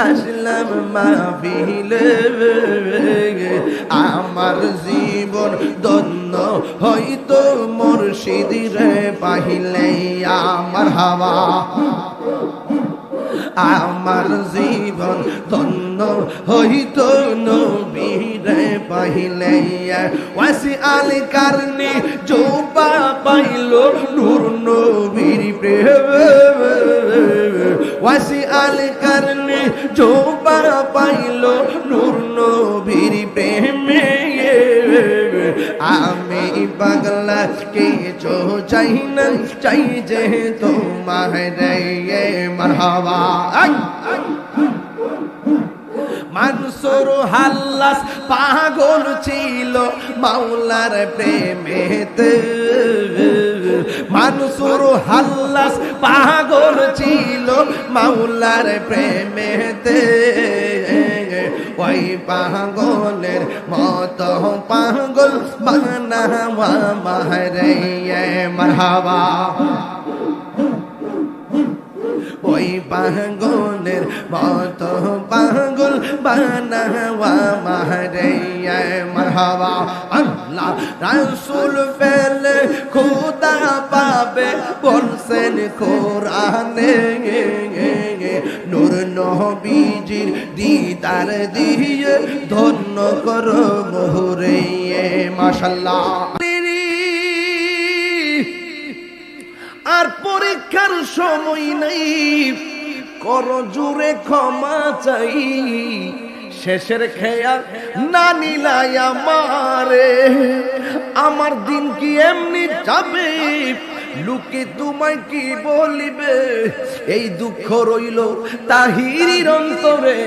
আসলাম মাহফিলে আমার জীবন ধন্য হয়তো মুর্শিদ রে পাইলে আমার হাওয়া আমার জীবন ধন্য হইতো নবীরে পাইলে ওয়াসি আল কারনি জোবা পাইল নূর নবীর প্রেম ওয়াসি আল কারনি জোবা পাইল নূর নবীর প্রেমে আমি পাগলা কে চো চাই না চাই যে তোমার রে মারহাবা মানসুর হাল্লাস পাগল ছিল মাওলার প্রেমেতে মানসুর হাল্লাস পাগল ছিল মাওলার প্রেমেতে ওই পাগলের মতো পাগল বানাওয়া মারে মারহাবা ওই পাগলের মতো পাগল বানাওয়া মারে মারহাবা আল্লাহ রাসূল ফেলে খোদা পাবে বলছেন কোরআনে নূর নবীজির দিদার দিয়ে ধন্য করো মোরে মাশাআল্লাহ আর পরীক্ষার সময় নাই কর জুড়ে ক্ষমা চাই শেষের খেয়াল না নিলাই আমারে আমার দিন কি এমনি যাবে লোকে তোমায় কি বলিবে এই দুঃখ রইল তাহিরির অন্তরে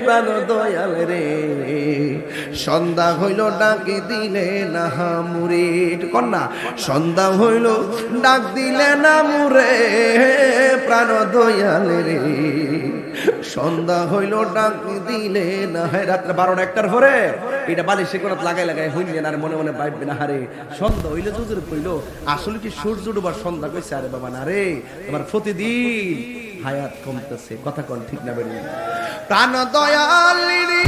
প্রাণ দয়াল রে সন্ধ্যা হইল ডাকে দিলে না মুরে কন্যা সন্ধ্যা হইল ডাক দিলে না মুরে প্রাণ দয়াল রে সন্ধ্যা হইল ডাক দিলে না রাত্রে 12-1টার পরে এটা বালিশে কোন লাগাই লাগাই হইলে না মনে মনে পাইবে না হারে সন্ধ্যা হইলে জুজুর কইল আসলে কি সূর্য ডুবার সন্ধ্যা কইছে আরে বাবা না রে তোমার প্রতিদিন হায়াত কমতেছে কথা কোন ঠিক না বেরি প্রাণ দয়ালিনী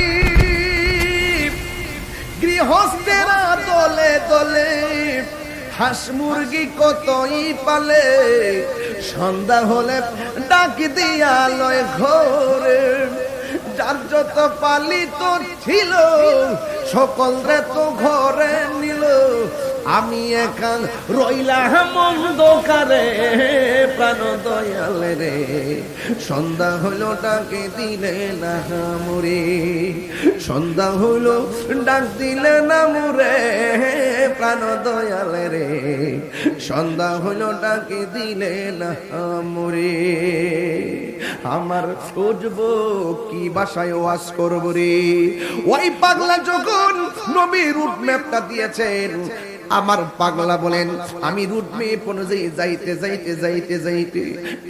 গৃহস্থেরা দলে দলে হাঁস মুরগি কতই পালে সন্ধ্যা হলে ডাক দিয়া লয় ঘরে যার যত পালিত ছিল সকল রে তো ঘরে নিল আমি একান রইলাম অন্ধকারে প্রাণ দয়াল রে সন্ধ্যা হলো ডাকে দিলে না মুরে সন্ধ্যা হলো ডাক দিলে না মুরে প্রাণ দয়াল রে সন্ধ্যা হলো ডাকে দিলে না মুরে আমার খুঁজবো কি ভাষায় ওয়াজ করব রে ওই পাগলা যখন নবী রুট ম্যাপটা দিয়েছেন আমার পাগলা বলেন আমি রুট ম্যাপ অনুযায়ী যাইতে যাইতে যাইতে যাইতে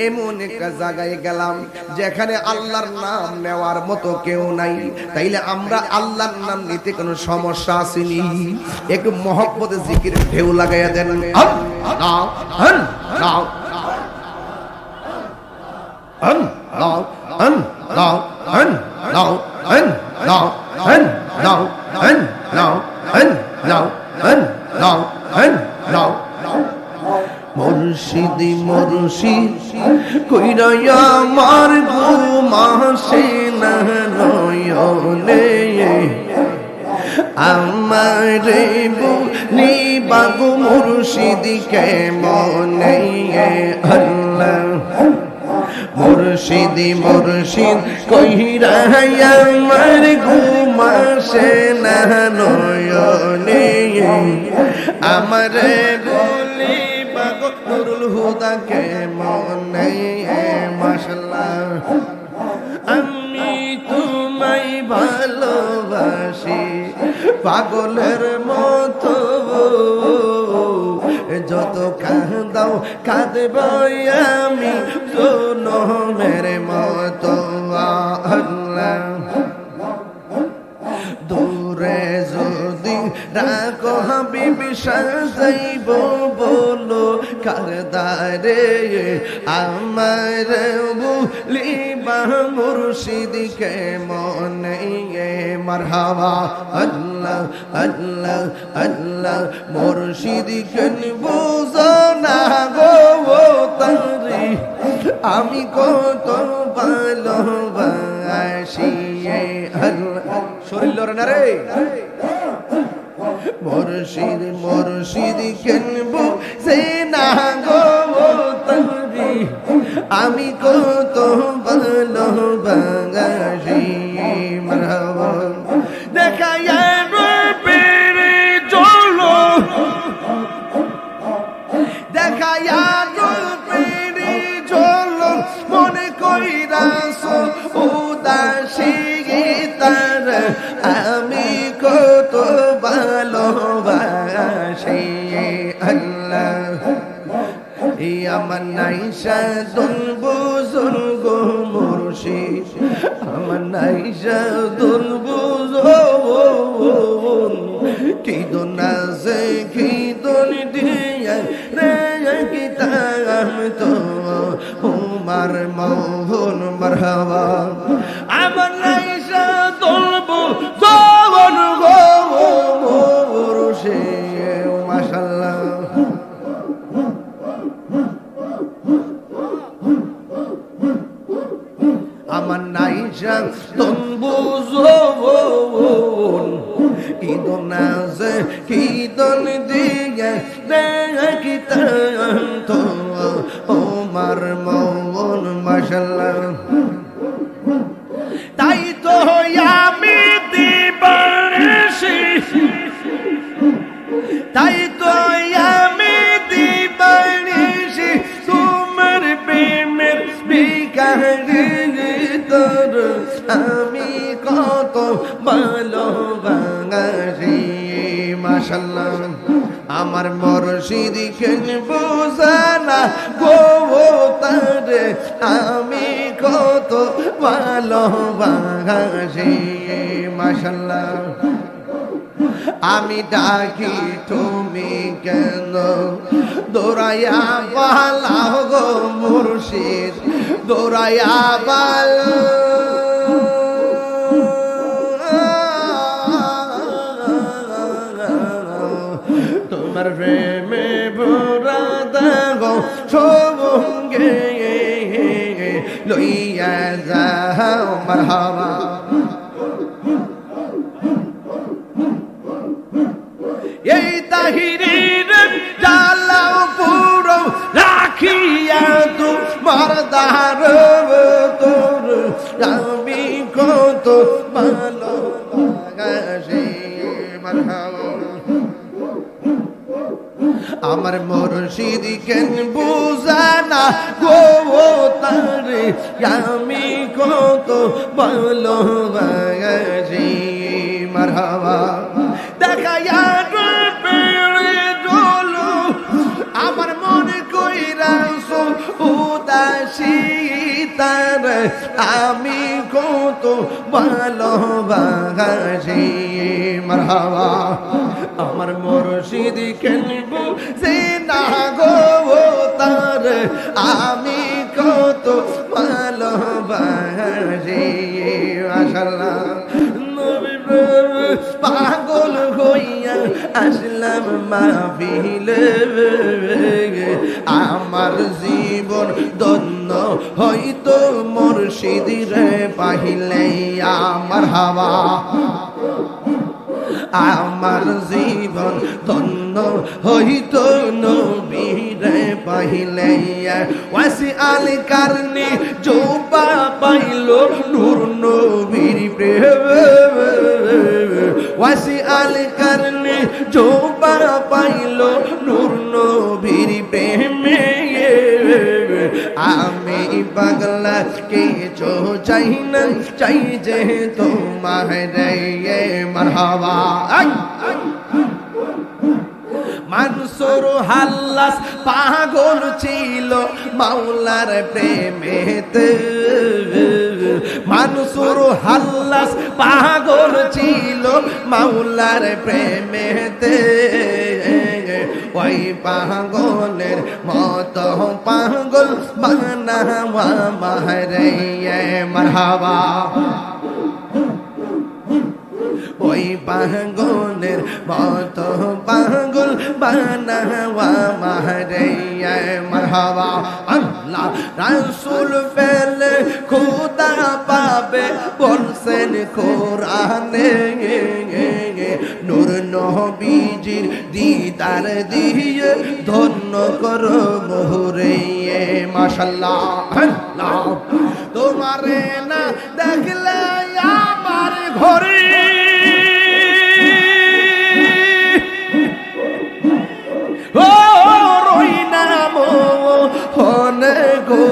এমন একটা জায়গায় গেলাম যেখানে আল্লাহর নাম নেওয়ার মতো কেউ নাই তাইলে আমরা আল্লাহর নাম নিতে কোনো সমস্যা আসেনি একটু মহব্বতে জিকির ঢেউ লাগাইয়া দেন নাও নাও নাও নাও নাও নাও নাও নাও নাও নাও মুর্শিদি মুর্শিদ কইরা আমার ঘুম আসে না নয়নে আমারে বলি বাগো মুর্শিদি কেমনে আল্লাহ মুর্শিদি মুর্শিদ কইরা আমার ঘুম আসে না নয়নে আমারে বলি বাগো নুরুল হুদা কেমনে মাশাআল্লাহ আমি তোমায় ভালোবাসি পাগলের মতো যত কাঁদাও কাঁদব আমি জনমের মতো আল্লাহ দূরে যদি রাখো হাবিবি সাজাইব বলো কারদারে আমার বলিব বা মুর্শিদকে মনে মারহাবা আল্লাহ আল্লাহ আল্লাহ মুর্শিদকে বুঝো না গো তারে আমি কত ভালোবাসি আল্লাহ শরীর লড়ে না রে মুর্শিদ মুর্শিদ কেনবো সে না গো তারে আমি কত ভালোবাসি মারহাবা দেখায়া পেরে চলো দেখায়া পেরে চলো মনে কইরাছো উদাসী তার আমি কত ভালোবাসি আল্লাহ আমার নাইশা দুল বুজুর্গ মুর্শিদ আমার নাইশা দুল বুজুর্গ কি দোনাজে কি দোন দিয়া রে কি তাম তো উমার মোহন মারহাবা আমার নাইশা দুল বুজুর্গ মুর্শিদ মাশাআল্লাহ আমার নাইশা তনবুজুন ইদনাজে কিদন দিয়ে দেখিতাম তো ওমার মন মাশাআল্লাহ তাই তো আমি দিবানিশি তাই তো আমি দিবানিশি তোমার প্রেমের বিকারি তোর আমি কত ভালোবাসি মাশাআল্লাহ আমার মুর্শিদ কেন বুঝানা গো তারে আমি কত ভালোবাসি মাশাআল্লাহ আমি ডাকি তুমি কেন দৌড়াইয়া পালাও গো মুর্শিদ দৌড়াইয়া পালাও তোমার প্রেমে ভরা দাগো সঙ্গে লইয়া যাও মারহাবা এই তাহিরের জালাও পুরো রাখিয়া তোমার দার তোর আমি কত ভালোবাসি মারহাবা আমার মুর্শিদ কেন বুঝানা গো তারে আমি কত ভালোবাসি মারহাবা দেখায়া পেরে চলো আমার মনে কইরাছো উদাসী তার আমি কত ভালোবাসি মারহাবা আমার মুর্শিদ কেন বুঝে না গো তার আমি কত ভালোবাসি মাশাআল্লাহ পাগল হইয়া আসলাম মাহফিলে আমার জীবন ধন্য হয়তো মুর্শিদ রে পাইলে আমার হাওয়া আমার জীবন ধন্য হইতো নবীরে পাইলে ওয়াসি আল কারণে জোবা পাইল নূর নবীর প্রেম ওয়াসি আল কারণে জোবা পাইল নূর নবীর প্রেমে আমি পাগলা কিছু চাই না চাই যে তোমার রে মারহাবা মানসুর হাল্লাস পাগল ছিল মাওলার প্রেমেতে মানসুর হাল্লাস পাগল ছিল মাওলার প্রেমেতে ওই পাগলের মতো পাগল বানাওয়া মারে মারহাবা ওই পাগলের মতো পাগল বানাওয়া মারে মারহাবা আল্লাহ রাসূল ফেলে খোদা পাবে বলছেন কোরআনে নূর নবীজির দিদার দিয়ে ধন্য করো মোহরে মাশাআল্লাহ আল্লাহ তোমারে না দেখলে আমার ঘরে ও রই নাম হনে গো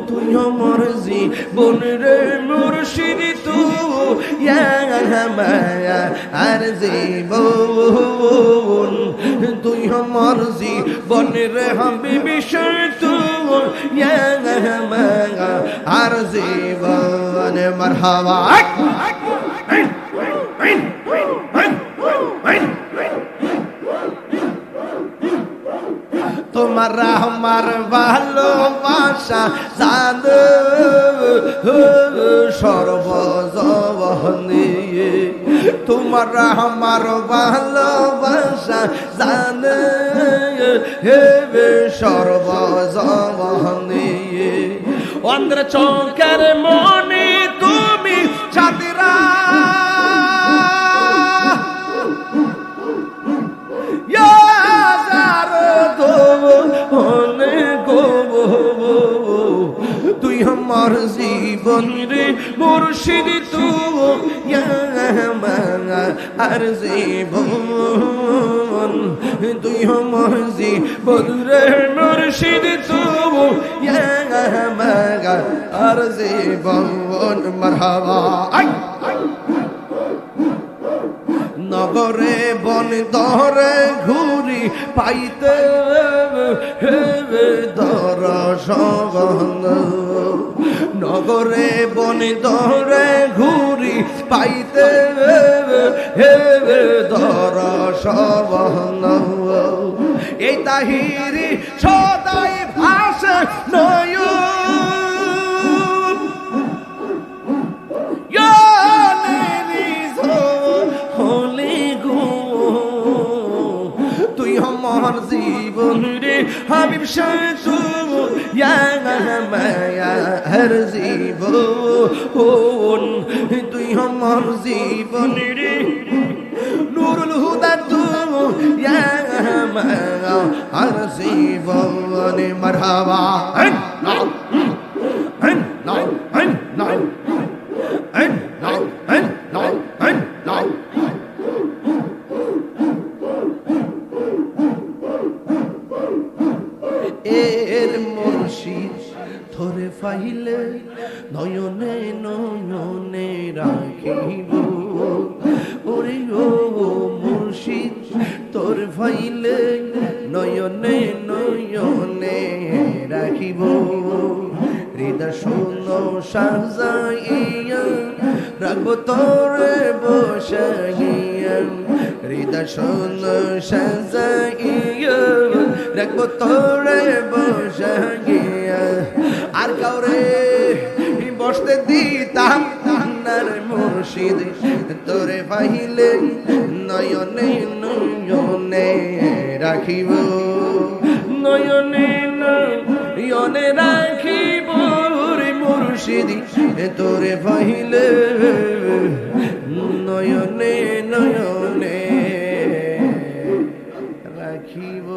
তুই আমার জীবন রে মুর্শিদ তুই আর জীবন তুই আমার জীবন রে হাবিবি তুই আর জীবন মারহাবা তোমার আমার ভালোবাসা জান সর্বজবনে তোমার আমার ভালোবাসা জান সর্বজবনে অন্ধ্র চৌকের মনে তুমি চাঁদরা তুই আমার জীবন রে মুর্শিদ তুই আর জীবন তুই আমার জীবন রে মুর্শিদ তুই আর জীবন মারহাবা নগরে বন দরে ঘুরি পাইতে দর্শন নগরে বন দরে ঘুরি পাইতে দর্শন এই তাহিরি সদাই ভাষা নয় আমার জীবন রে হাবিব শাহ হর জীবন তুই আমার জীবন রে নুরুল হুদা তুই হর জীবন মারহাবা এর মুর্শিদ ধরে ফাইলে নয়নে নয়নে রাখিব ওরে ও মুর্শিদ তোর ফাইলে নয়নে নয়নে রাখিব হৃদয় শূন্য সাজাইয়া রাখবো তোরে বসাইয়া হৃদয় শূন্য সাজাইয়া রাখবো তোরে বসাইয়া আর কাউরে বসতে দিতাম নার মুর্শিদ তোরে পাইলে নয়নে নয়নে রাখিব নয়নে নয়নে রাখিব রে মুর্শিদ তোরে পাইলে নয়নে নয়নে রাখিব।